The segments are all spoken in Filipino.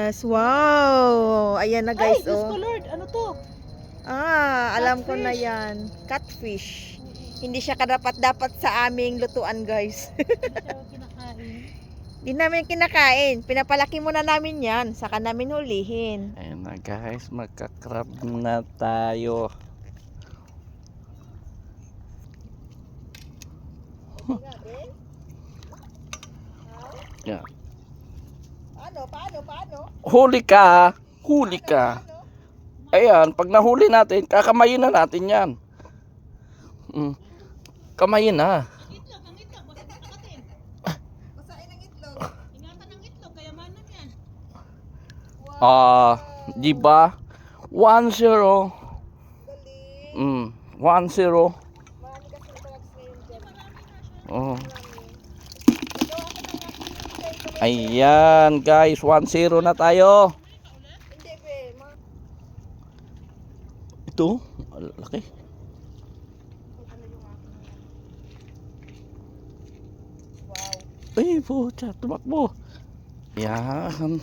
Yes, wow. Ayan na guys, Ay, Diyos oh. ko Lord, ano to? Alam ko na Catfish. yan. Catfish. Hindi siya kadapat-dapat sa aming lutuan, guys. Hindi siya kinakain. Hindi namin kinakain. Pinapalaki muna namin yan. Saka namin hulihin. Ayan na guys, magka-crab na tayo. Yeah. Paano? Huli ka! Huli ka! Ayan, pag nahuli natin, kakamayin na natin yan. Kamayin na. Itlog, ang itlog, basta nakatin. Basain ang itlog. Ingatan ng itlog, kaya manang yan. Di ba? 1-0. Galing. 1-0. Marami kasing talags ngayon dyan. Oh. Nagawa ko ng aking Ayan, guys, 1-0 na tayo. Hindi, be. Ito, laki. Wow. Ay, pucha, tumakbo. Ayan.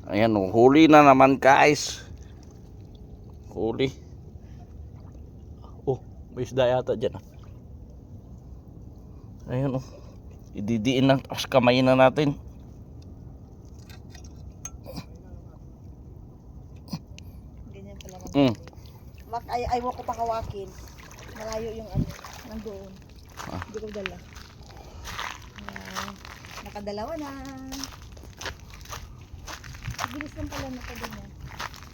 Ayan, oh, huli na naman, guys. Huli. Oh, may isda yata dyan. Ayan, oh. Ididiin na, tapos kamayin na natin. Ganyan pala. Mm. Ayaw ko pakawakin. Malayo yung ano, nandoon. Hindi ko dala. Nakadalawa na. Bilis lang pala na pala niya.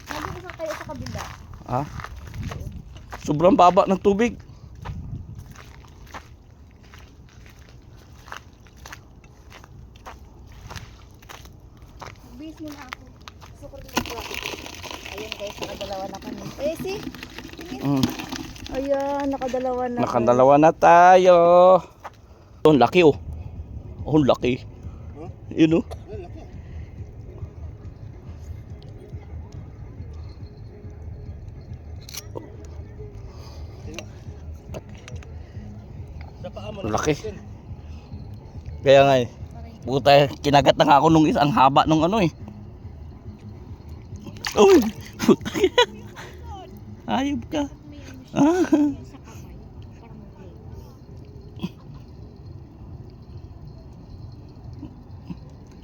Lagi ko kayo sa kabila. Sobrang baba ng tubig. Bis mo na ako. Sukor na ako. Ayun guys, nakadalawa na kami. Eh, see? Ayan, nakadalawa na. Nakadalawa na tayo. Oh, ang laki oh. Oh, ang laki. Yun oh. Ang laki. Kaya nga eh. Buta, kinagat na nga ako nung isang haba nung ano eh. Uy! Ayop ka.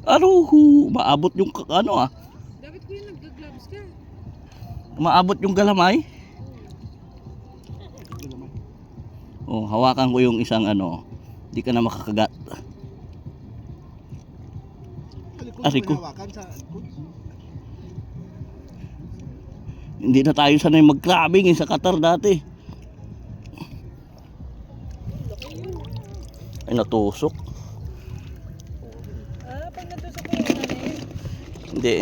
Aruhu, maabot yung ano Dapat ko yung nag-gloves ka. Maabot yung galamay. Oh, hawakan ko yung isang ano. Di ka na makakagat. Ari ko. Hindi na tayo sanay mag-crabbing sa Qatar dati. Ay, natusok. Pag natusok ko yung ano eh. Hindi.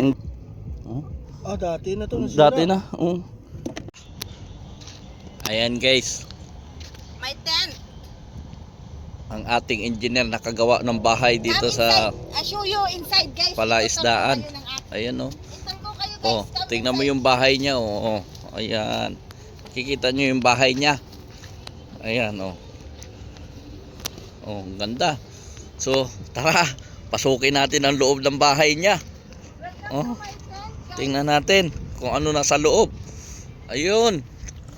Dati na to. Dati na. Ayan guys. My tent. Ang ating engineer nakagawa ng bahay dito sa I show you inside guys. Palaisdaan. Ayan oh. Oh, tingnan mo yung bahay niya oh. Ayan. Kikita nyo yung bahay niya. Ayan oh. Oh, ang ganda. So, tara, pasukin natin ang loob ng bahay niya. Oh. Tingnan natin kung ano nasa loob. Ayun.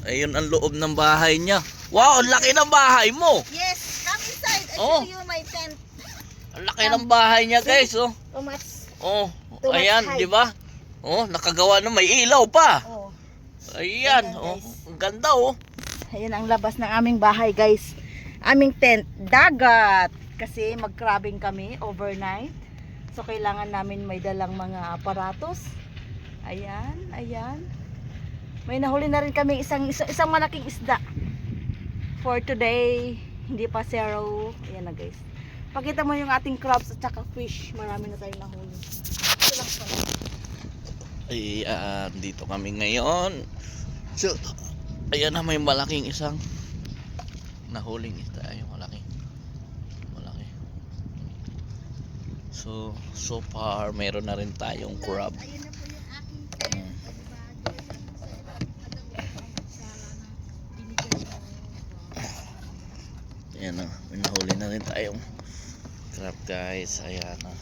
Ayun ang loob ng bahay niya. Wow, ang laki ng bahay mo. Yes, come inside. I Oh. show you my tent. Ang laki ng bahay niya, guys, oh. Too much. Oh, Too much ayan, height. di ba? Oh, nakagawa na may ilaw pa. Oh. Ayan, Ayan, oh. guys. Ang ganda, oh. Ayan ang labas ng aming bahay guys. Aming tent, dagat. Kasi mag-crabbing kami overnight. So kailangan namin may dalang mga aparatos. Ayan, ayan. May nahuli na rin kami isang malaking isda. For today, hindi pa zero. Ayan na guys. Pakita mo yung ating crabs at saka fish. Marami na tayong nahuli. Ito lang pala. Ayan, dito kami ngayon. So, ayan na may malaking isang nahuling isda. Ayun, malaki. Malaki. So far, meron na rin tayong crab. Ayun na po yung aking tent. Ayan na, may nahuli na rin tayong crab guys. Ayan na.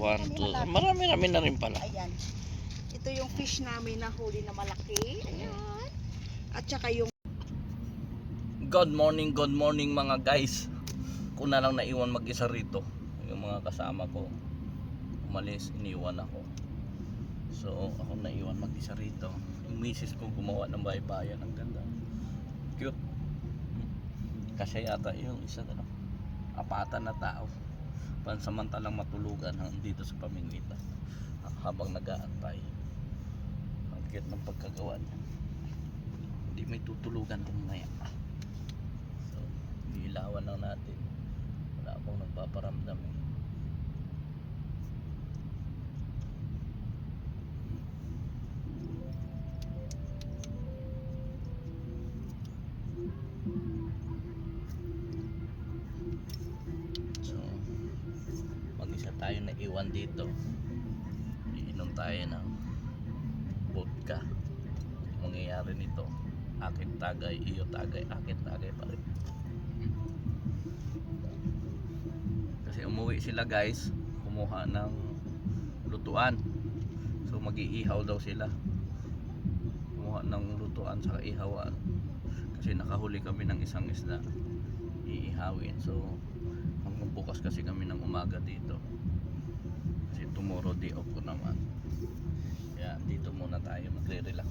1, 2. Marami-rami na rin pala. Ayan. Ito yung fish namin na huli na malaki. Ayan. At saka yung Good morning mga guys. Kung na lang naiwan mag-isa rito. Yung mga kasama ko umalis, iniwan ako. So ako naiwan mag-isa rito. Yung misis ko gumawa ng baybayan. Ang ganda. Cute. Kasi yata yung isa apatan na tao. Pansamantalang matulugan dito sa pamimitan habang nag-aantay. Ang cute ng pagkagawa niya. Hindi may tutulugan kumaya. So, ilawan lang natin. Wala akong nagpaparamdam eh. So, mag-isa tayo na iwan dito. Iinom tayo ng vodka. Mangyayari nito, akin tagay, iyo tagay, akin tagay pa rin. Kasi umuwi sila guys, kumuha ng lutuan. So mag-iihaw daw sila. Kumuha ng lutuan sa ihawan. Kasi nakahuli kami ng isang isda. Iihawin. So hanggang bukas kasi kami ng umaga dito. Kasi tomorrow day off ko naman. Kaya dito muna tayo magre-relax.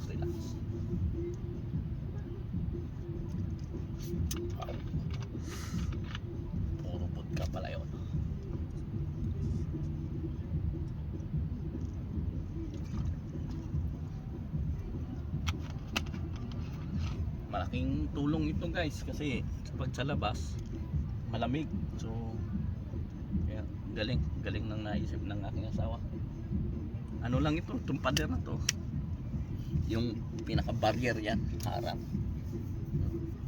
Puro vodka pala yun. Malaking tulong ito guys kasi pag sa labas malamig. So kaya galing nang naisip ng aking asawa. Ano lang ito, itong pader na to, yung pinaka barrier yan, harang,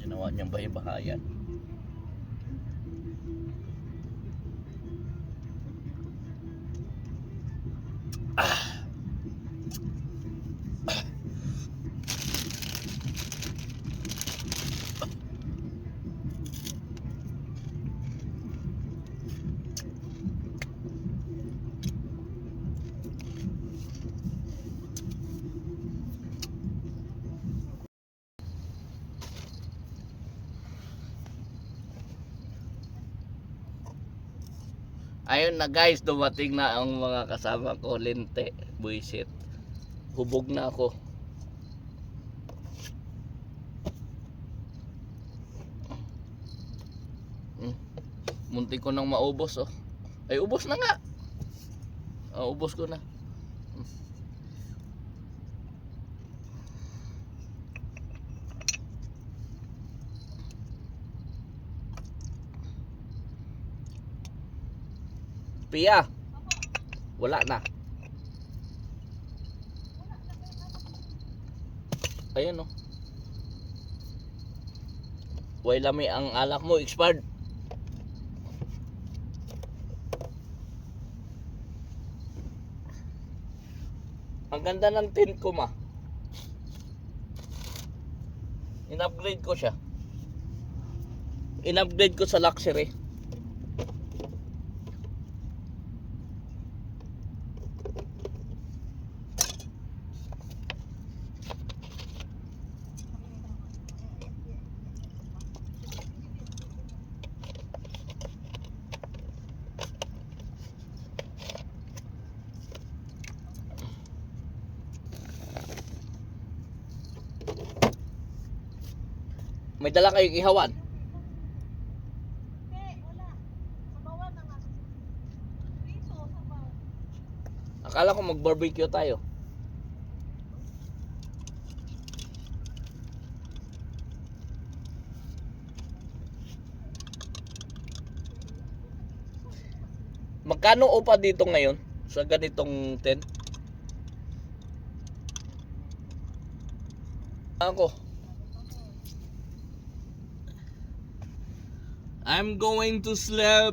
ginawa niyang bahay-bahayan. Ayun na guys, dumating na ang mga kasama ko, lente, buisit. Hubog na ako. Muntik ko nang maubos oh. Ay ubos na nga. Ubos ko na. Pia. Wala na. Ayun oh. Way lami ang alak mo, expired. Ang ganda ng tint ko ma. In-upgrade ko siya. In-upgrade ko sa luxury. May dala kayong ihawan? Akala ko mag-barbecue tayo. Magkano upa dito ngayon sa ganitong tent? Ako. I'm going to sleep.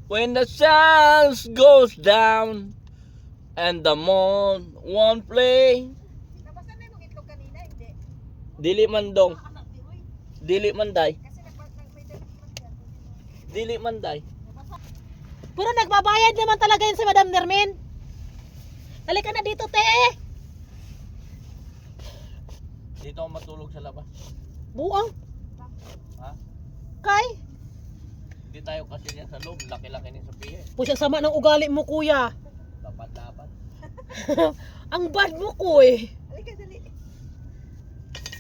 When the sun goes down and the moon won't play. Nabasa na yung itlog kanina, hindi. Dili man dong. Dili man day. Kasi may dalit man yan. Dili man day. Pero nagbabayad naman talaga yun si Madam Nermin. Halika na dito, te. Dito ako matulog sa labas. Buang. Ha? Kay. Hindi tayo kasi niyan sa loob. Laki-laki ni Sophia. Pusya sama ng ugali mo, kuya. Dapat. Ang bad mo, kuy. Halika, dali.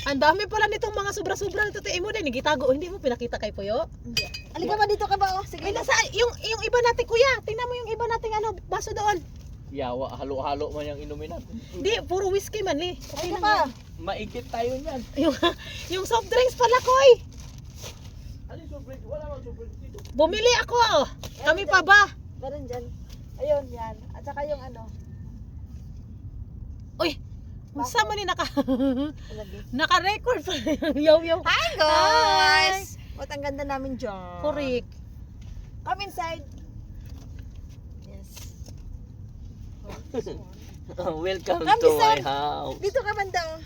Ang dami pala nitong mga sobra-sobra nito, te. Mo din, gitago. Hindi mo pinakita kay Puyo? Hindi. Halika ba dito ka ba? Oh, sige. Ay, nasa, yung iba natin, kuya. Tingnan mo yung iba nating baso doon. Yawa, halo-halo man yung inumin natin. Hindi, puro whiskey man, eh. Okay Halika lang pa. yan. Maikit tayo niyan. Yung soft drinks pala, kuy. Ano yung sobrang? Wala mang sobrang dito. Bumili ako. Kami pa ba? Meron dyan. Ayun, yan. At saka yung ano. Uy, saan man ni Lagi. naka-record pa yung yaw-yaw. Hi guys! What ang ganda namin dyan. Correct. Come inside. Yes. Welcome Come to my inside. house. Dito ka banda oh.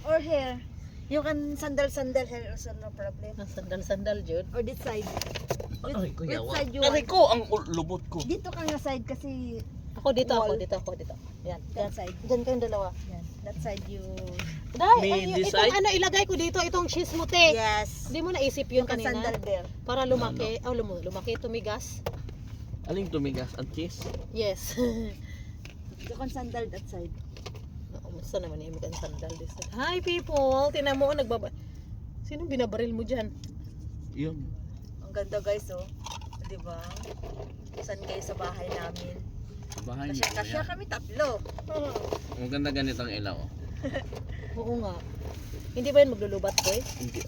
Or here. You can sandal hair also no problem. Sandal-sandal, Jude. Or this side. Aray ko, Which yawa. side you Aray want? ko, ang lubot ko. Dito ka nga side kasi Ako dito, Wall. ako dito. Yan. that side. Diyan kayong dalawa. Yan. That side you. Dahil, Me this itong side? ano, ilagay ko dito, itong cheese mo, te. Yes. Hindi mo naisip yun You can kanina? sandal there. Para lumaki. Oh, lumaki, tumigas. Aling tumigas ang cheese? Yes. You can sandal that side. Basta naman yung mga sandal this. Hi people! Tinan mo, Sinong binabaril mo dyan? Yun. Ang ganda guys oh. 'Di ba? Saan kayo sa bahay namin? Bahay Kasi niyo. kasya kami tatlo. Ang ganda ganito ang ilaw. Oo nga. Hindi ba yun maglulubat ko eh? Hindi.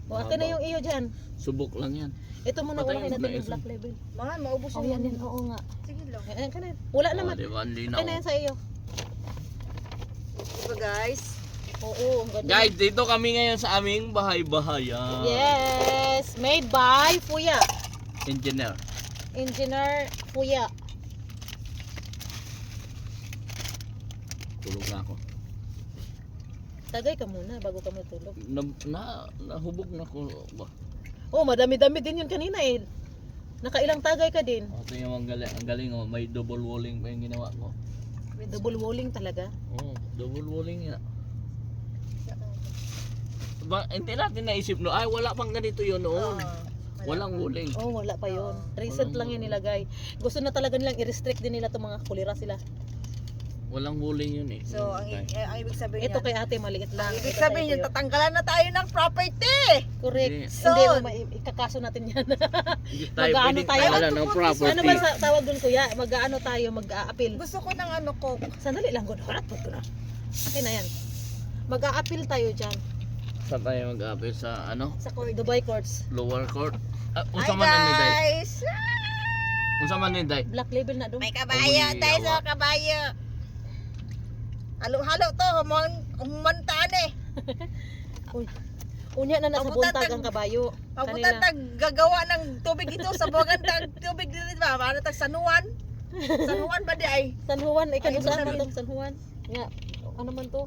O akin na yung iyo dyan. Subok lang yan. Ito muna Patayin unahin mo natin na yung isa. black label. Mahal, maubos Oh yan yan, oo nga. Sige lang. Ayan ka na yan. Wala naman. Oh, diba? Ang linaw. Akin na yan sa iyo. Diba guys? Oo, ang ganda. Guys, dito kami ngayon sa aming bahay-bahayan. Yes! Made by Puya. Engineer. Engineer Puya. Tulog na ako. Tagay ka muna bago ka matulog. Nahubog na ko ba? Oh, madami-dami din yun kanina eh. Nakailang tagay ka din. Oh, ito yung ang galing oh. May double walling pa yung ginawa ko. Double walling talaga. Oh, double walling yan. Hindi natin naisip no. Ay, wala pang ganito yun noon. Walang walling. Oh, wala pa yun. Recent lang yun nilagay. Gusto na talaga nilang i-restrict din nila itong mga kulira sila. Walang walling yun eh. So, ang ibig sabihin Ito yan, kay ate, maliit lang. ibig Ito sabihin kay yun, Puyo. tatanggalan na tayo ng property. Correct. Hindi. Hindi Son. mo ikakaso natin yan. Hindi tayo Mag-aano pwede tayo? tanggalan ng property. Ano ba sa tawag dun kuya? Mag-aano tayo, mag-a-appeal. Gusto ko ng ano, coke. Sandali lang, good. Harap ko na. Akin na yan. Mag-a-appeal tayo dyan. Saan tayo mag-appeal sa ano? Sa Dubai Courts. Lower court? Hi Unsa man ni Day? guys! Unsa man ni Day? Black label na doon. May kabayo Uy, tayo yawa. sa kabayo. Halo-halo to, humantaan eh. Unya na nasa Pabutan buntag tag- ang kabayo. Pabutan Kanina. tag gagawa ng tubig dito sa buwagan tag tubig dito ba? Ano tag Sanuan? Sanuan ba di ay? San Juan, ikaw Ay, saan sabihin. man to? San Juan. Nga, ano man to?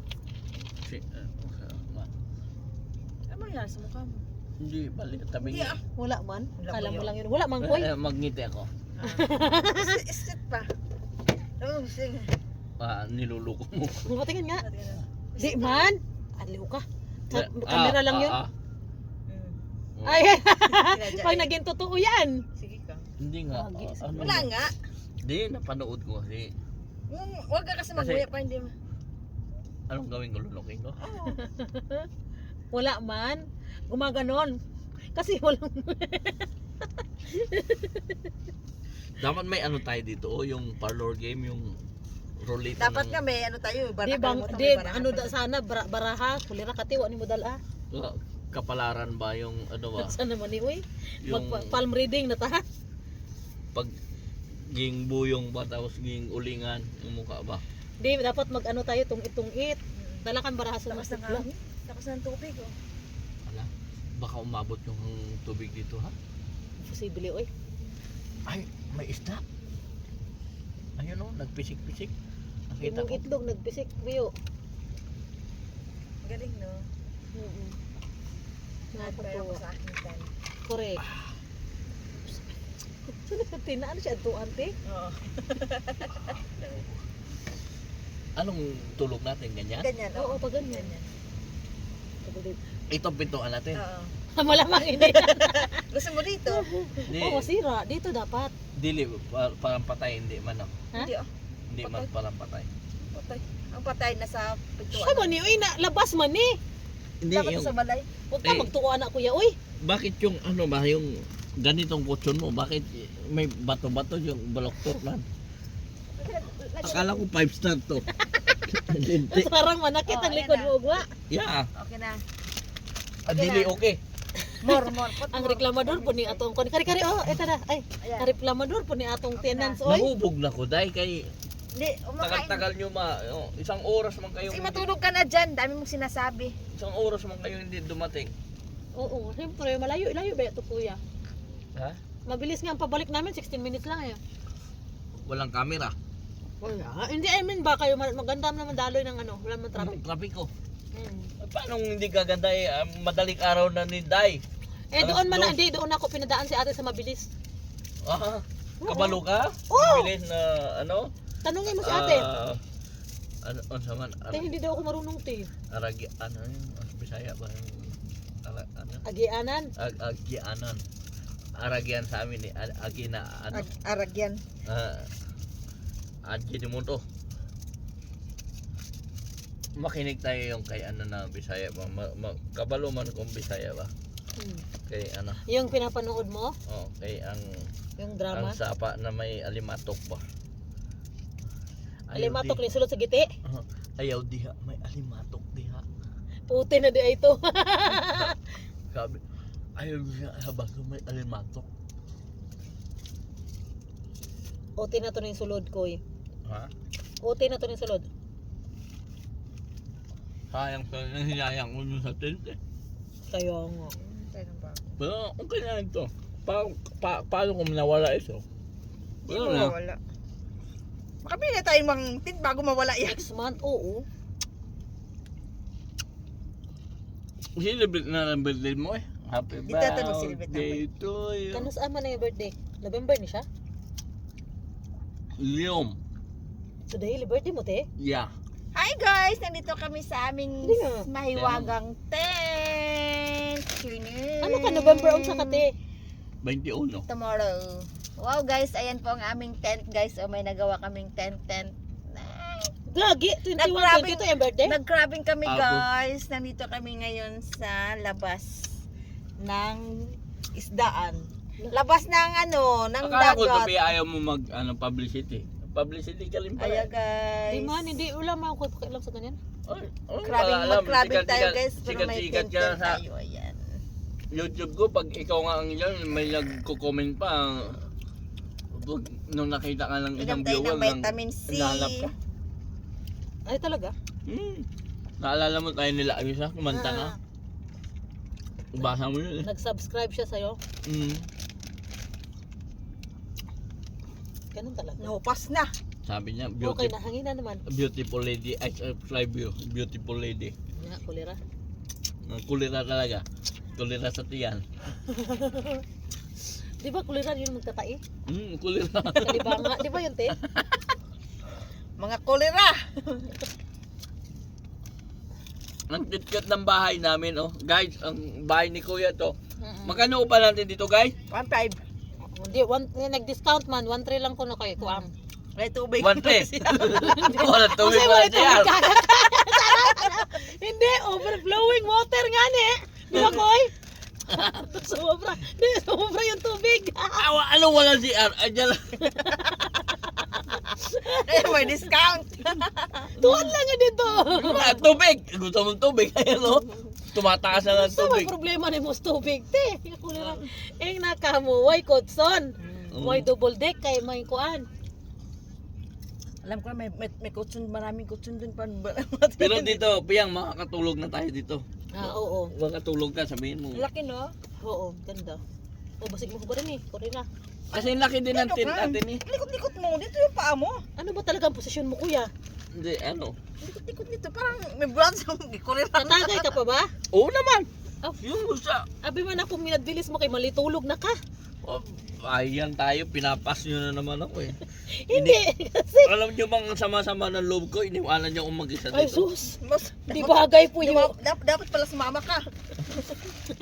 Ano yan sa mukha mo? Hindi, bali, tabi Hindi niya. Wala man. Wala Kala ba mo yun? lang yun. Wala man koy. Magngiti ako. Istit pa. Oh, sige. Niluluko mo. Tingin nga. Di man. Aliw ka. Sa camera lang yun. Ay, pag naging totoo yan. Sige ka. Hindi nga. Ano, Wala nga. Hindi, napanood ko kasi. Huwag ka kasi mag-uya pa hindi mo. Anong gawin ko? Lulukin ko? Wala man. Gumaganon. Kasi walang... Dapat may ano tayo dito, yung parlor game, yung roulette. Dapat nga may ano tayo, Di baraka bang, mo di, ano da, sana, baraha, kulira katiwa ni mo dala. Kapalaran ba yung ano ba? Saan naman ni, uy? Yung Palm reading na ta. pag ging buyong ba tapos ging ulingan yung mukha ba? Di, dapat mag-ano tayo, tungit-tungit. Dalakan baraha sa Tapos ng masipla. hangin. Tapos ng tubig oh. Ala, baka umabot yung tubig dito ha? Posible oy. Ay, may isda. Ayun oh, nagpisik-pisik. Nakita Imong ko. itlog nagpisik biyo. Galing, no? Nakakatuwa. sa akin tan. Correct. Sino ka tinaan siya to ante? Oo. Anong tulog natin ganyan? Ganyan, Oo, pag ganyan. Ito pintuan natin. Oo. Malamang hindi. Gusto mo dito? Hindi, Oo, sira. Dito dapat. dili parang patay hindi man oh. Ha? Hindi, oh. Hindi man parang patay. Patay. Ang patay na sa pintuan. Siya man ni, uy, na, labas man ni. Hindi Dapat yung sa balay. Huwag ka Eh. magtuwa na kuya, uy. bakit yung ano ba yung ganitong kutsyon mo bakit may bato-bato yung baloktot man? Akala ko 5 star to. Hindi. Parang manakit Oh, ang ayan likod na. mo, ugwa. Yeah. Okay na. Dili okay. More. Put Ang more. reklamador po ni atong kon kari-kari oh, eto na. Ay, Ayan. ang reklamador po ni atong Okay tenants na. oy. Nahubog na ko dahil kay Hindi, umakain. tagal-tagal nyo isang oras man kayo Kasi matulog ka na dyan. Dami mong sinasabi. isang oras man kayo hindi dumating. Oo, siyempre malayo-layo ba ito kuya? Ha? Mabilis nga ang pabalik namin, 16 minutes lang eh. Walang camera. Wala. Hindi, I mean ba kayo maganda naman daloy ng ano, wala man traffic. Traffic ko. Hmm. Paano hindi gaganda madaling araw na ni Day? Eh Alas doon man dos. hindi, doon ako pinadaan si ate sa mabilis. Ah, kabalo ka? Oo. Bilis na ano? Tanungin mo si ate. Ano sa man? Eh, hindi daw ako marunong te. Aragi ano yung Bisaya ba yung ano? Agianan. Agianan. Aragian sa amin ni agi na ano? Aragyan. Agi di mo to. Makinig tayo yung kay ano na Bisaya ba? Kabalo man kung Bisaya ba? Kay ano? Yung pinapanood mo, Oh, kay ang yung drama. sapa na may alimatok ba? Alimatok ni sulod sa giti. Ayaw diha, may alimatok diha. Puti na di ay ito. Sabi, ayaw diha habang may alimatok. Puti na to ning sulod ko eh. Ha? Puti na to ning sulod. Sayang sa hinayang ko dun sa tent eh. Kaya nga. Pero okay na ito. Paano kung nawala ito? Hindi Wala mo na. mawala. Makabili na tayong mga tent bago mawala yan. Next month, oo. Celebrate na ng birthday mo eh. Happy Dito tayo mag-celebrate birthday to you. Kano saan man na yung birthday? November ni siya? Liam. Today, birthday mo, te? Yeah. Hi guys! Nandito kami sa aming Hindi nga. mahiwagang tent. Ano ka, November unsa ka, te? 21. Tomorrow. Wow guys, ayan po ang aming tent guys. O may nagawa kaming tent. Gagi, 21, Nag-grabbing- 22 yung birthday? Nag-crabbing kami Ako. guys. Nandito kami ngayon sa labas ng isdaan. Labas ng ano, ng Akala ko dagat. tabi ayaw mo mag publicity. Publicity ka rin Ayan pala. guys. Di man, hindi. Wala man ako pakialam sa ganyan. Mag-crabbing tayo guys. Pero may Sikat-sikat tent ka sa tayo. Ayan. YouTube ko. Pag ikaw nga ang yan, may nagko-comment pa. Pag nung nakita ka ng isang Inom tayo viewer ng vitamin C. nahalap ka. Ay, talaga? Naalala mo tayo nila Ayusa, kumanta nga. Basa mo yun eh. Nag-subscribe siya sa'yo. Mm. Ganun talaga. No, pas na. Sabi niya, Okay na, hangin na naman. beautiful lady. I fly you, beautiful lady. Nga, kulira. Kulira talaga. Kulira sa tiyan. Di ba kulira yun magtatai? Kulira. Kalibanga. Di ba yun, te? Mga kolera. Ang kitkat ng bahay namin, oh. Guys, ang bahay ni Kuya to. Mm-mm. Magkano pa natin dito, guys? 1.5. Hindi, nag-discount man. 1.3 lang ko na kayo. Kuam. May tubig. 1.3. Wala tubig Kasi wala wala siya. tubig Hindi, overflowing water nga ni. Di ba, Koy? Sobra. Di, sobra yung tubig. Ano wala si R? Ayan lang. Eh, may discount. Tuwan lang nga dito. Tubig. Gusto mong tubig. Ayan, oh. Tumataas na ng So, may tubig. problema ni mo sa tubig, te. Kulira. Nakamo, way kotson. Way double deck, kay may kuan. Alam ko na may kutsun, maraming kutsun dun pa. Pero dito, Piyang, makakatulog na tayo dito. Oo. Makakatulog ka, sabihin mo. Laki no? Oo, ganda. O basig mo ko ba rin eh? Kore na. Kasi laki din ng tent natin eh. Likot-likot mo. Dito yung paa mo. Ano ba talaga ang posisyon mo kuya? Hindi, ano? Likot-likot dito. Parang may blood sa ikurin. Tatagay ka pa ba? Oo naman. Oh. Yung gusta. Abi man ako minadbilis mo kay malitulog na ka. Oh, ayan tayo, pinapas nyo na naman ako eh. Hindi kasi. Alam nyo bang sama-sama ng loob ko, iniwanan nyo akong mag-isa Ay dito. sus. Mas, Di bagay po yun. dapat pala sumama ka.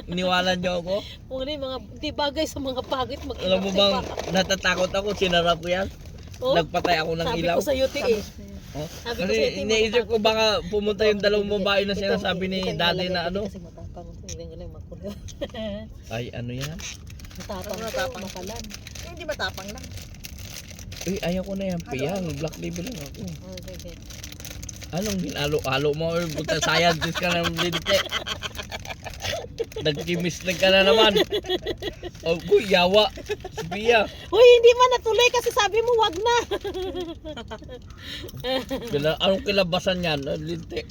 Iniwanan nyo ako. Kung ano yung mga di bagay sa mga pagit mag Alam mo bang, natatakot ako, sinara ko yan. Oh, Nagpatay ako ng sabi ilaw. ko sa iyo eh. Oh, Sabi ko kasi sa'yo, Tim, iniisip ko baka pumunta yung dalawang Hindi, babae na ito, sinasabi ni ito yung daddy ilalagay na ko ano. Kasi matapang ito. Hindi galing magkulo. Ay, ano yan? Matapang Ano ito. matapang? Makalan. Hindi matapang lang. Uy, ayaw ko na yan. Piyang, black label lang ako. Oh, sige. Anong ginalo-alo mo? Uy, buta scientist ka na ng lidike. Nagkimis na ka na naman. Oh, uy, yawa. Si Pia. Uy, hindi man natuloy kasi sabi mo wag na. Anong kilabasan yan? Linte.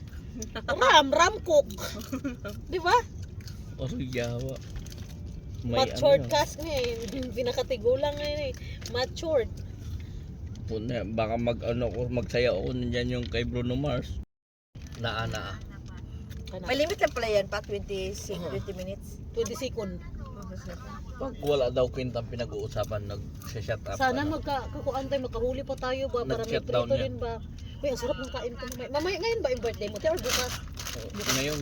Ram cook. Di ba? Oh, yawa. Matured ano yan. cast nga eh. Pinakatigulang ngayon eh. Matured. Puna, baka magsaya ako nandiyan yung kay Bruno Mars. Naa. May limit lang pala yan pa, 20 minutes. 20 second. Pag wala daw kwentang pinag-uusapan, nag-shut up. Sana ano. magkakuan tayo, makahuli pa tayo ba para may Nag-shutdown prito yan. din ba? Uy, ang sarap ng kain ko mamaya. Mamaya ngayon ba yung birthday mo? Te, or bukas? Oh, ngayon.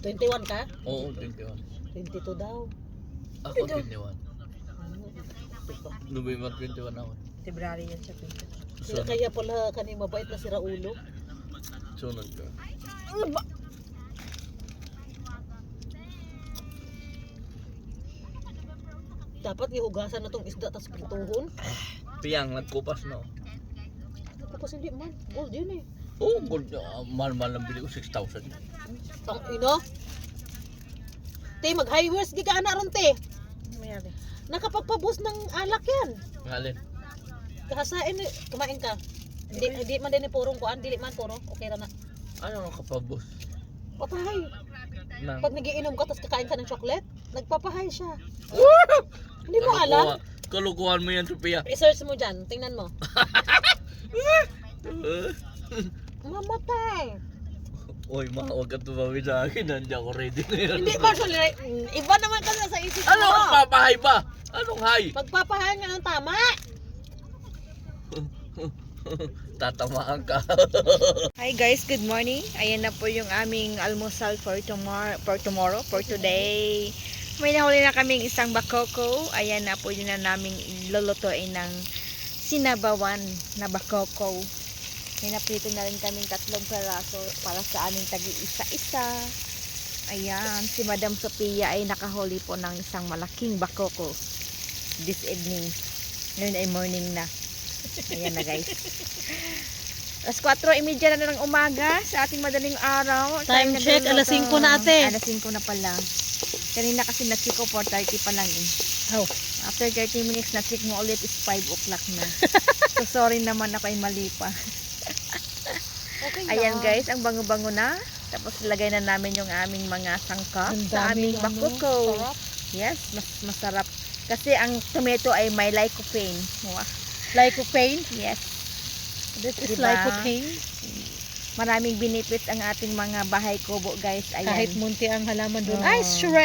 21 ka? Oo, 21. 22 daw. Ako 21. Ano? Diba? November 21 ako. February yan siya. Sila kaya pala kani mabait na si Raulo. Sunod ko. Ano ba? Dapat ihugasan na tong isda tas prituhon. Piyang, nagkupas na. Ako kasi hindi man. Gold yun eh. Oo, gold. Mahal-mahal lang bili ko, 6,000. Tang ino. Te, mag-highways gi ka ana ron te. Mayari. Nakapagpabus ng alak yan. Ngalin. Kahasain eh, kumain ka. Hindi man din ni purong kuan, dili man puro. Okay ra na. Ano ang kapabos? Papahay. Na. Pag nagiinom ka tapos kakain ka ng chocolate, nagpapahay siya. Hindi mo alam? Kalukuhan mo yan, Sophia. Research mo dyan, tingnan mo. Mamatay. Oy, ma, huwag ka tumawid sa akin. Nandiyan ko ready ngayon. Hindi ba siya, iba naman kasi sa isip mo. Ano? Papahay ba? Anong hay? Pagpapahay nga ng tama. Tatamaan ka. Hi guys, good morning. Ayan na po yung aming almusal for today. May nahuli na kaming isang bakoko. Ayan na po yun na naming lulutuin ng sinabawan na bakoko. May naprito na rin kaming 3 peraso para sa aming tagi-isa-isa. Ayan, si Madam Sophia ay nakahuli po ng isang malaking bakoko this evening. Ngayon ay morning na. Ayan na guys. Alas 4:30 na ng umaga sa ating madaling araw. Time Tayo check, nagluluto. alas 5 na ate. Alas 5 na pala. Kanina kasi na-check ko 4:30 pa lang eh. Oh. After 30 minutes na-check mo ulit is 5 o'clock na. So sorry naman ako ay mali pa. Okay Ayan lang. guys, ang bango-bango na. Tapos lagay na namin yung aming mga sangkap Ang sa aming daming ano, bakoko. sarap. Yes, mas masarap. Kasi ang tomato ay may lycopene. Wow. Lycopene. Yes. This is Diba? lycopene. Maraming benefits ang ating mga bahay kubo guys. Ayan. Kahit munti ang halaman doon. Oh. Ay, sure.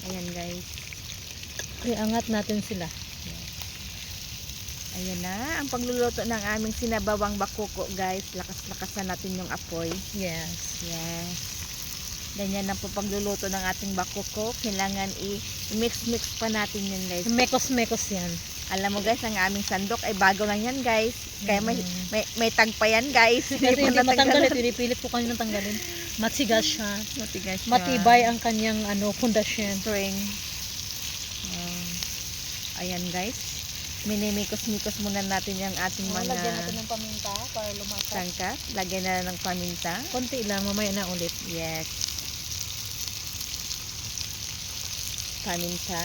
Ayan guys. Iangat natin sila. Ayan na. Ang pagluluto ng aming sinabawang bakoko guys. Lakas-lakasan natin yung apoy. Yes. Yes. Ganyan na po pagluluto ng ating bakoko. Kailangan i-mix-mix pa natin yun guys. Mekos-mekos yan. Alam mo guys, ang aming sandok ay bago lang yan guys. Kaya may tag pa yan guys. Kasi hindi pa matanggalin. Pinipilit ko kanina tanggalin. Matigas siya. Matigas siya. Matibay ang kanyang pundasyon. String. Ayan guys. Minimikos-mikos muna natin yung ating mga Lagyan natin ng paminta para lumasap. sangkap. Lagyan na ng paminta. Konti lang, mamaya na ulit. Yes. Paminta.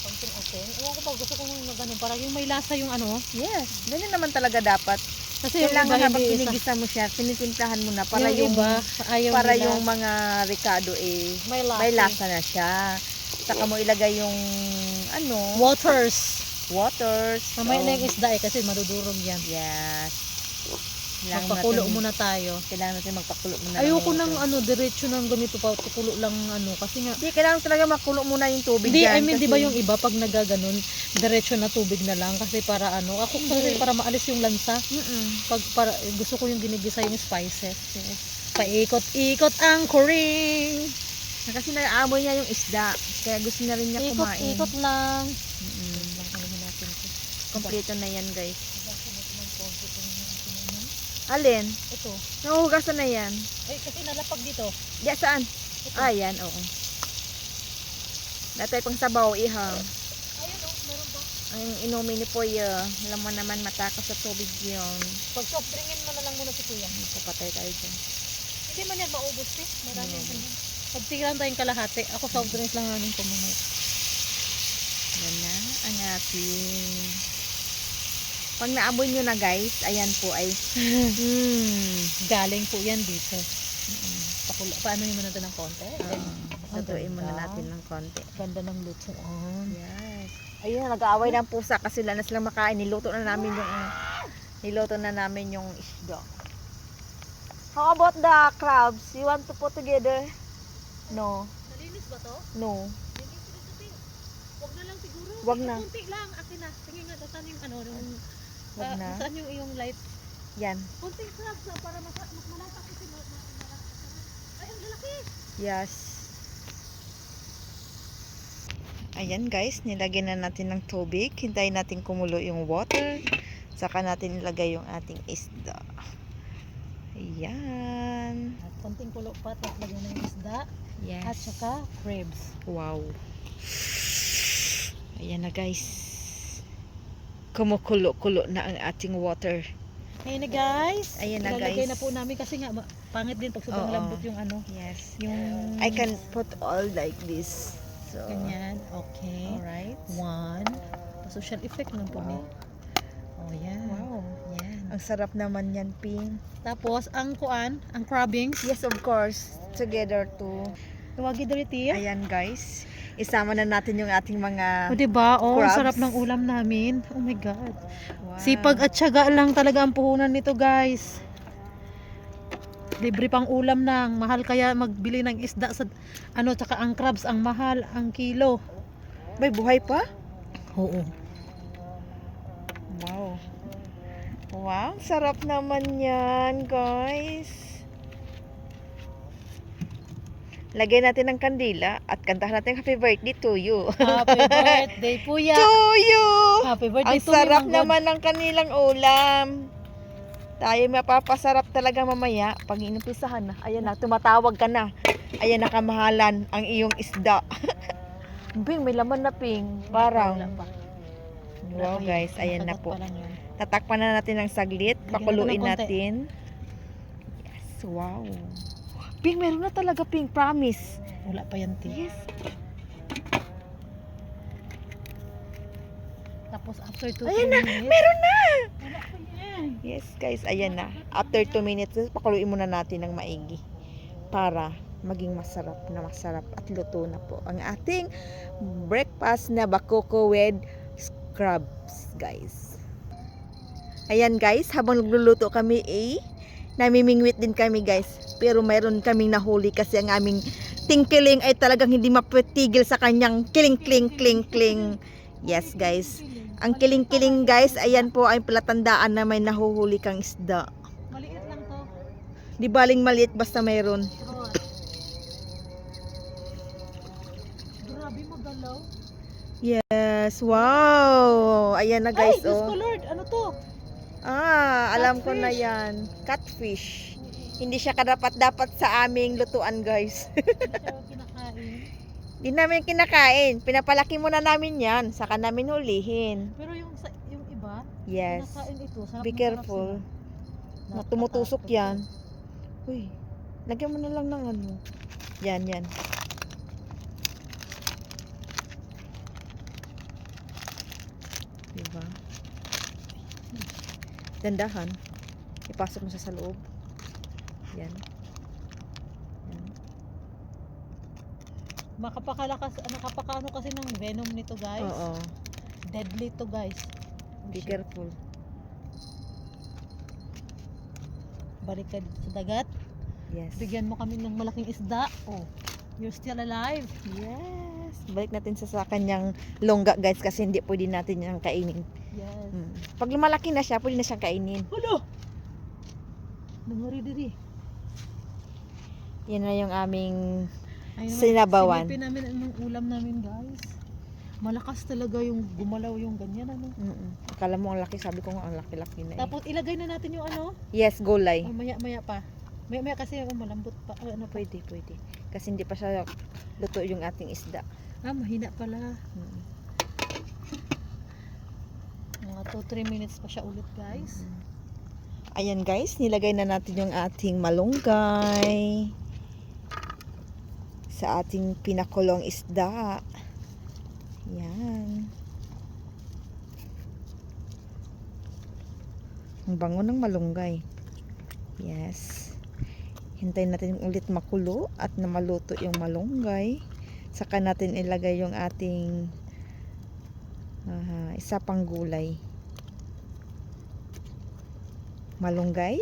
Konting asin. Ewan ko pa, gusto ko ng ganun. Para yung may lasa yung ano. Yes. Ganyan naman talaga dapat. Kasi Kailangan yung iba habang hindi isa. pinigisa mo siya, tinitimplahan mo na para Yung yung, iba, ayaw para nila. yung mga ricado may lasa. may lasa na siya. Saka mo ilagay yung Waters. waters. Mamaya So, na yung isda kasi madudurog yan. yes. Kailangan Magpakulo natin- muna tayo. Kailangan natin magpakulo muna. Ayoko ng ng water. diretso ng ganito pa, kukulo lang kasi nga. Hindi, kailangan talaga makulo muna yung tubig Hindi, dyan. I mean, di ba kasi- yung iba pag nagaganon, diretso na tubig na lang kasi para ako kasi para maalis yung lansa. Mm-mm. Para gusto ko yung ginigisa yung spices. Paikot-ikot ang kuring. Kasi naamoy niya yung isda. Kaya gusto na rin niya kumain. Ikot-ikot lang. Mm-mm. Lang natin ito. Kompleto na yan, guys. Alin? Ito. Nahuhugasan na yan. Ay, kasi nalapag dito. Diyan, saan? Ah, yan, oo. Datay pang sabaw, iha. Ayun o, meron pa. Ang inumin ni Poya. Alam mo naman, matakas sa tubig yun. Pag soft drinkin mo na lang muna si Kuya. Papatay tayo dyan. Hindi man yan maubos eh. Marami yan. Pagtigilan tayong kalahati. Ako soft drinks lang namin pumunay. Yan na ang ating... Pag naamoy nyo na, guys, ayan po ay... Galing po yan dito. Paano yun muna ito ng konti? Lutuin muna natin ng konti. Ganda ng lutuan. Yes. Ayun, nag-aaway ng pusa kasi wala na silang makain. Niluto na namin yung isda. How about the crabs? You want to put together? No. Nalinis ba to? No. Nalinis ito, Ping. Huwag na lang siguro. Wag na. Kunti lang. Akin na. Tingin nga, saan yung Wag na. saan yung iyong light? Yan. Kunting crabs na para mas malata kasi malata. Ay, ang lalaki. Yes. Ayan guys, nilagyan na natin ng tubig. Hintayin natin kumulo yung water. Saka natin ilagay yung ating isda. Ayan. At konting kulo pa, tapos lagyan na yung isda. Yes. At saka crabs. Wow. Ayan na guys. Kumukulo-kulo na ang ating water. Ayan na guys. Ayan na, Ilalagay guys. na po namin kasi nga pangit din pag sobrang Oo. lambot yung Yes. yung I can put all like this. So, ganyan. Okay. alright. One. Social effect lang po ni. Oh, yan. Wow. Yan. Ang sarap naman yan, Ping. Tapos, ang crabbings. Yes, of course. Together too. Tawagi diriti. Ayan guys. Isama na natin yung ating mga... O, diba? Oh, ang crabs. sarap ng ulam namin. Oh my God. Wow. Sipag at syaga lang talaga ang puhunan nito, guys. Libre pang ulam nang. Mahal kaya magbili ng isda sa tsaka ang crabs ang mahal, ang kilo. May buhay pa? Oo. Wow. Wow, sarap naman yan, guys. Lagyan natin ng kandila at kantahan natin happy birthday to you. Happy birthday, Puya. To you! Happy birthday Ang to sarap me, Manggod. naman ng kanilang ulam. Tayo mapapasarap talaga mamaya pag inumpisahan na. Ayan na, tumatawag ka na. Ayan na kamahalan ang iyong isda. Ping, may laman na, Ping. Wala Parang. pa. Wow guys, ayan na Nakagat po. pa lang yun. Tatakpan na natin ng saglit. Lagyan Pakuluin natin ng natin. Yes, wow. Ping, meron na talaga, Ping. Promise. Wala pa yan, Ti. Yes. Tapos after 2 Ayan na, minutes. meron na. Wala pa yan. Yes guys, ayan na. After 2 minutes, pakuluin muna natin ng maigi. Para maging masarap at luto na po ang ating breakfast na bakoko with crabs, guys. Ayan guys, habang nagluluto kami namimingwit din kami guys. Pero mayroon kaming nahuli kasi ang aming tingkiling ay talagang hindi mapatigil sa kanyang kiling kling kling kling. Yes guys. Ang kiling kiling guys, ayan po ay palatandaan na may nahuhuli kang isda. Maliit lang to. Di baling maliit basta mayroon. Oh. Grabe magalaw. Yes, wow. Ayan na guys, Ay, Diyos oh. ko Lord, ano to? Alam ko na Catfish. yan. Catfish. Hindi siya kadapat-dapat sa aming lutuan, guys. Hindi siya kinakain. Hindi namin kinakain. Pinapalaki muna namin yan. Saka namin hulihin. Pero yung iba, Yes. kinakain ito. Sarap Be na sarap careful. sila. Tumutusok Nakatakot. yan. Uy. Lagyan mo na lang ng ano. Yan, yan. Diba? Dandahan. Ipasok mo siya sa loob. Yan. Yan. nakapakaano kasi ng venom nito guys. Oo. Deadly to guys. Be careful. Balik ka sa dagat. Yes. Bigyan mo kami ng malaking isda. Oh, you're still alive. Yes. Balik natin sa kanyang longga guys kasi hindi pwede natin yung kainin. Yes. Pag lumalaki na siya, pwede na siyang kainin. Hulo! Nanguri diri. Yan na yung aming Ayun naman, sinabawan. silipin namin anong ulam namin guys. Malakas talaga yung gumalaw yung ganyan ano. Akala mo ang laki, sabi ko nga ang laki-laki na eh. Tapos ilagay na natin yung ano. Yes, gulay. Oh, maya pa. Maya kasi malambot pa. Ano pa? Pwede. Kasi hindi pa siya luto yung ating isda. Mahina pala. Mga 2-3 minutes pa siya ulit guys. Ayan guys, nilagay na natin yung ating malunggay sa ating pinakulong isda. Yan. Ang bango ng malunggay. Yes. Hintayin natin ulit makulo at na maluto yung malunggay. Saka natin ilagay yung ating isa pang gulay. Malunggay.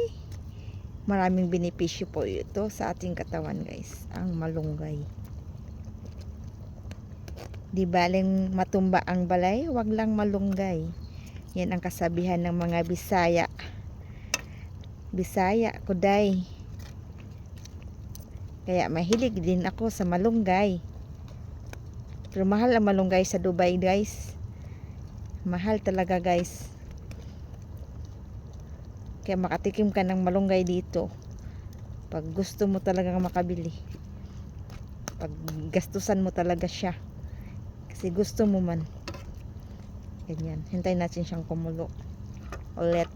Maraming benepisyo po ito sa ating katawan guys. Ang malunggay. Di baling matumba ang balay, wag lang malunggay. Yan ang kasabihan ng mga Bisaya. Bisaya, kuday. Kaya mahilig din ako sa malunggay. Pero mahal ang malunggay sa Dubai guys. Mahal talaga guys. Kaya makatikim ka ng malunggay dito. Pag gusto mo talaga makabili. Pag gastusan mo talaga siya. Kasi gusto mo man. Ganyan. Hintayin natin siyang kumulo. Ulit.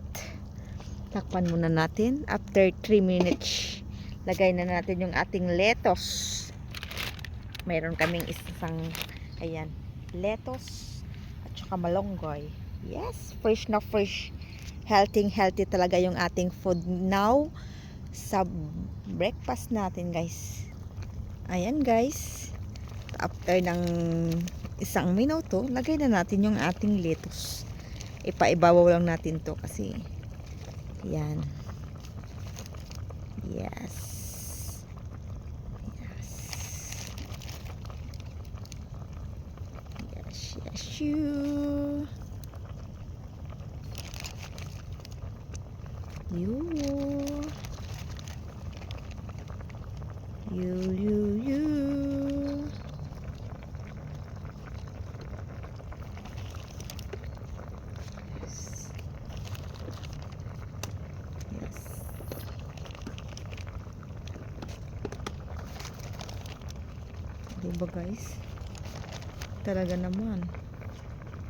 Takpan muna natin. After 3 minutes, lagay na natin yung ating lettuce. Mayroon kaming isang, ayan, lettuce at saka malunggay. Yes, fresh na fresh. Healthy talaga yung ating food now sa breakfast natin guys. Ayan guys. After ng 1 minuto, lagay na natin yung ating lettuce. Ipaibabaw lang natin to kasi yan. Yes. You. Diba guys? Talaga naman.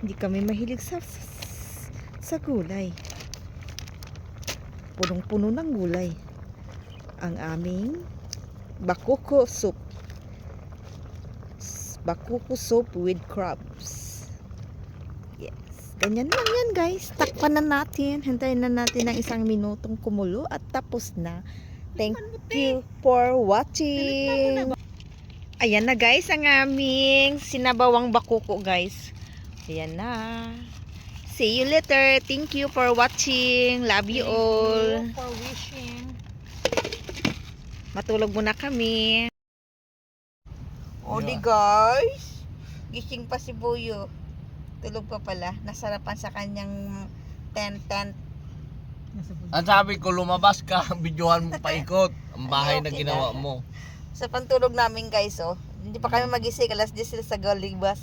Hindi kami mahilig sa gulay. Punong-puno ng gulay. Ang aming bakuko soup. Bakuko soup with crabs. Yes. Ganyan lang yan guys. Takpan na natin. Hintayin na natin ng 1 minutong kumulo at tapos na. Thank you for watching. Ayan na guys ang aming sinabawang bakuko guys. Ayan na. See you later. Thank you for watching. Love you all. Thank you for wishing. Matulog muna kami. O di Yeah. guys. Gising pa si Buyo. Tulog pa pala. Nasarapan sa kanyang tent. Ang sabi ko, lumabas ka, videohan mo paikot. Ang bahay na Okay ginawa na. mo. Sa pantulog namin guys oh. Hindi pa kami magising. Alas 10 sila sa galibas.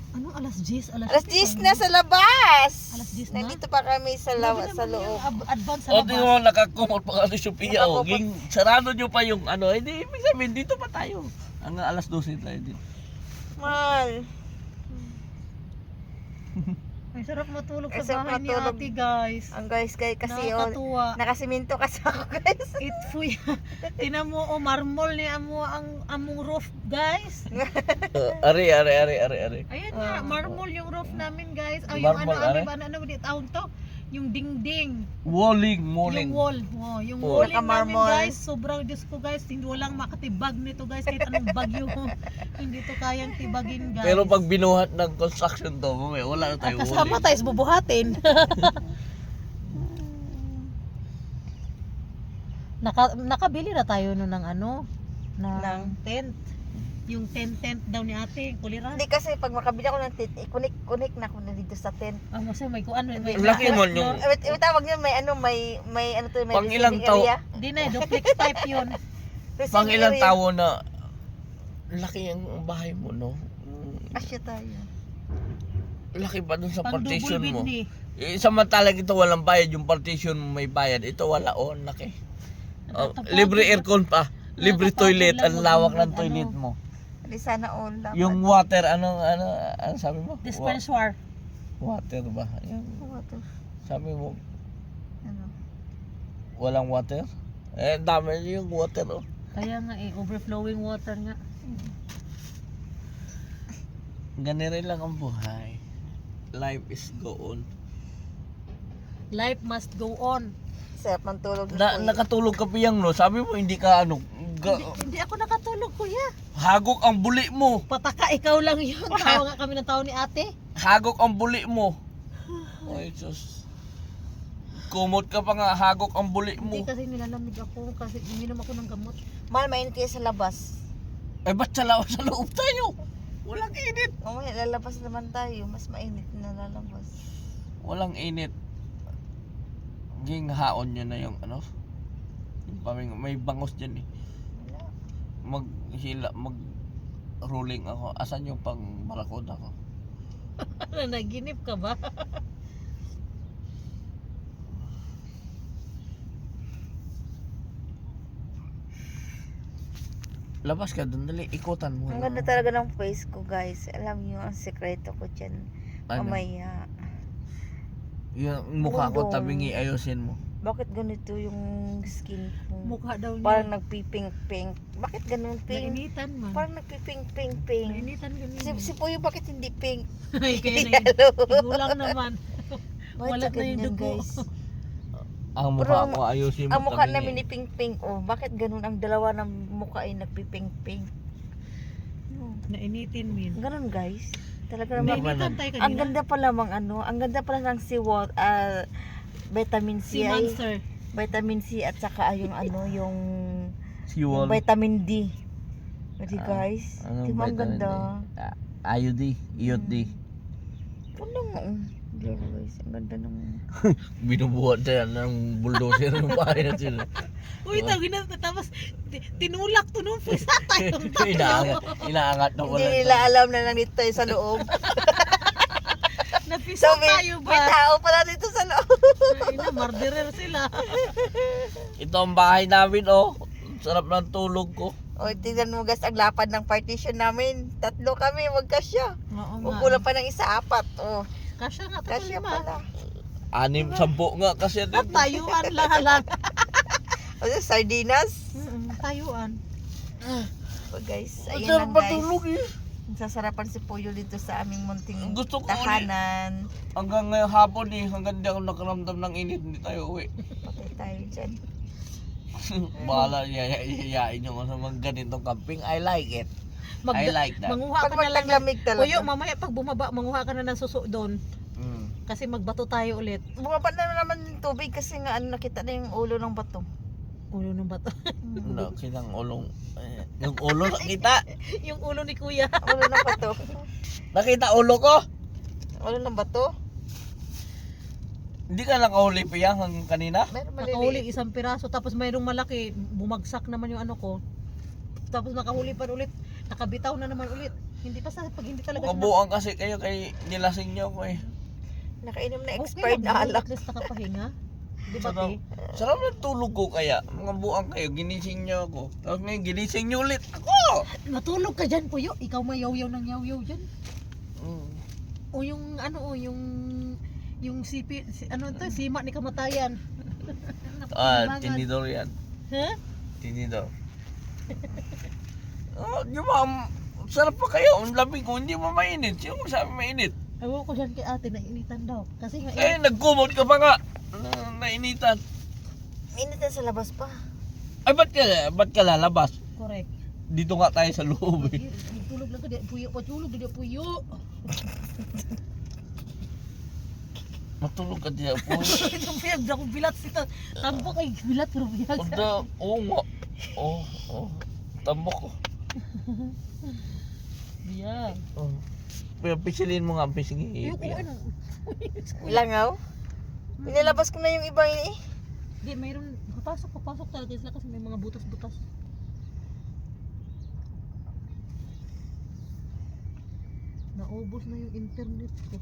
Anong alas 10? Alas 10 na sa labas. Alas 10 na? Nandito pa kami sa sa loob. Advance sa O, di labas. mo, nakakumot pa ka ni Sophia. O, Nakakumot. ging, sarado nyo pa yung ano. Hindi, ibig sabihin, dito pa tayo. Hanggang alas 12 tayo dito. Mal. Ay, sarap matulog Ay, sa sarap bahay ni matulog. ate guys. Ang guys kasi Nakakatuwa. nakasiminto kasi ako guys. Itfuy. Tinan mo marmol ni amo ang among roof guys. Ari. Ayan nga, marmol yung roof namin guys. Ay, yung Marmol, ano are? ano di tawag to? yung dingding. Walling, Yung walling. wall. Oh, yung Oh. walling namin Naka-marmol. guys. Sobrang Diyos ko guys. Hindi walang makatibag nito guys. Kahit anong bagyo. Hindi to kayang tibagin guys. Pero pag binuhat ng construction to, mamaya wala na tayo kasama walling. tayo sa bubuhatin. Nakabili na tayo nun ng ano? Ng tent. Yung tent daw ni ate. Kuliran. Hindi kasi pag makabili ako ng tent, kunik na ako na dito sa tent. Ah, kasi may kuan. May Laki mo yung... Tawag yun, may ano to, may Pang ilang receiving area. Di na, duplex type yun. Receiving Pang ilang area. tao na... Laki ang bahay mo, no? Asya tayo. Laki pa dun sa Pang partition double mo. bed ni. Samantalang ito walang bayad, yung partition mo may bayad. Ito wala, oh, ang laki. Oh, Nakatapad. libre aircon pa. Libre Nakatapad toilet, lang, ang wag lawak mo ng toilet mo. Hindi sana all lang. Yung water, ano sabi mo? Dispenser. Water ba? Yung, Water. sabi mo, Ano? walang water? Eh, dami yung water, oh. Kaya nga overflowing water nga. Ganun lang ang buhay. Life is go on. Life must go on. Sarap ng tulog na kuya. Nakatulog ka piyang, no? Sabi mo, hindi ka, Hindi ako nakatulog kuya. hagok ang buli mo. Pataka ikaw lang yun. Tawa nga kami ng tao ni ate. Hagok ang buli mo. Ay, sus. Kumot ka pa nga, hagok ang buli mo. Hindi kasi nilalamig ako kasi uminom ako ng gamot. Mahal, mainit kayo sa labas. Ay, ba't sa loob tayo? Walang init. Mamaya, lalabas naman tayo. Mas mainit na lalabas. Walang init. Ging haon nyo na yung ano. Yung paming, may bangos dyan eh. Mag rolling ako. Asan yung pang barakod ako? Naginip ka ba? Labas ka dun, dali, ikutan mo. Ang ganda talaga ng face ko, guys. Alam niyo ang sekreto ko dyan. Ano? Mamaya. Yung mukha ko Bundong. tabingi, ayusin mo. Bakit ganito yung skin ko? Mukha daw niya. Parang nagpipink-pink. Bakit ganun pink? Nainitan man. Parang nagpipink-pink-pink. Nainitan ganun. Si Puyo, bakit hindi pink? Ay, kaya na Yellow. igulang naman. Bakit Wala sa na yung ganyan, dugo. guys? Ang Pero mukha ko, ayusin mo Ang mukha tabingi. namin ni pink-pink. Oh, bakit ganun? Ang dalawa ng mukha ay nagpipink-pink. Nainitin min. Ganun, guys. Talaga naman. Nainitan tayo Ang kanina. ganda pala mang ano, ang ganda pala ng vitamin C Si ay Monster. vitamin C at saka yung ano yung Siwol. vitamin D. Ready guys? Anong Di ba ang vitamin ganda? IUD, IUD. Ano mo? Diba guys, ang ganda ng Binubuhat na yan ng bulldozer ng bahay na sila. Uy, tawagin na. Tapos, tinulak to nung pisa tayo. Inaangat na hindi wala. nila alam na nandito tayo sa loob. Napisa tayo may ba? tao pala dito sa loob. Ay na, murderer sila. Ito ang bahay namin, oh. Sarap ng tulog ko. O, tingnan mo guys, ang lapad ng partition namin. 3 kami, magkasya. Oo O, nga. kulang pa ng isa, 4. O, Kasya nga, kasya tatlo pala. 6, 10 nga kasi At dito. tayuan lang. O, sardinas. Tayuan. O guys, Ang ayun sarap lang guys. matulog eh. Sasarapan si Puyo dito sa aming munting Gusto ko tahanan. Hanggang ngayong hapon eh, hanggang di ako nakaramdam ng init, hindi tayo uwi. Patay tayo dyan. Bahala, yayain nyo sa mga ganitong camping. I like it. I like that. Manguha Pag ka na lang. magtaglamig talaga. Kuyo, mamaya pag bumaba, manguha ka na ng suso doon. Kasi magbato tayo ulit. Bumaba na naman yung tubig kasi nga ano, nakita na yung ulo ng bato. Ulo ng bato. Nakita ang ulong. Yung ulo nakita. Yung ulo ni kuya. Ulo ng bato. Nakita ulo ko. Ulo ng bato. Hindi ka nakahuli pa yan hanggang kanina? Meron Nakahuli maliliit. isang piraso. Tapos mayroong malaki. Bumagsak naman yung ano ko. Tapos nakahuli pa ulit. Nakabitaw na naman ulit. Hindi pa sa pag hindi talaga siya Kabuang kasi kayo kay nilasing nyo ko eh. Nakainom na Okay expired lang, na alak. At least nakapahinga. Di ba, Sarap, te? sarap ng tulog ko kaya. Mga buang kayo, ginising nyo ako. Tapos ngayon ginising nyo ulit ako. Natulog ka dyan, Puyo. Ikaw mayaw-yaw ng yaw-yaw dyan. Mm. O yung ano, yung ano to, sima ni kamatayan. Tinidor yan. Ha? Tinidor. Oh, di ba, sarap pa kayo. Ang lamig ko, hindi mo mainit. Sino mo sabi mainit? Ewan ko dyan kay ate, nainitan daw. Kasi nga, Eh, nagkumot ka pa nga. Nainitan. Init na sa labas pa. Ay, ba't ka lalabas? correct. Dito nga tayo sa loob eh. Tulog lang ka, di puyo pa tulog, di puyo. Matulog ka diya po. Itong piyag, ako bilat sito. Tambok ay bilat, pero piyag. Oo nga. Oo. Tambok ko. Biyag. Oh. Pero pisilin mo nga ang pising Ayoko iipi. ano. Langaw? Pinilabas ko na yung ibang ini. Di, mayroon, papasok talaga sila kasi may mga butas-butas. Naubos na yung internet ko.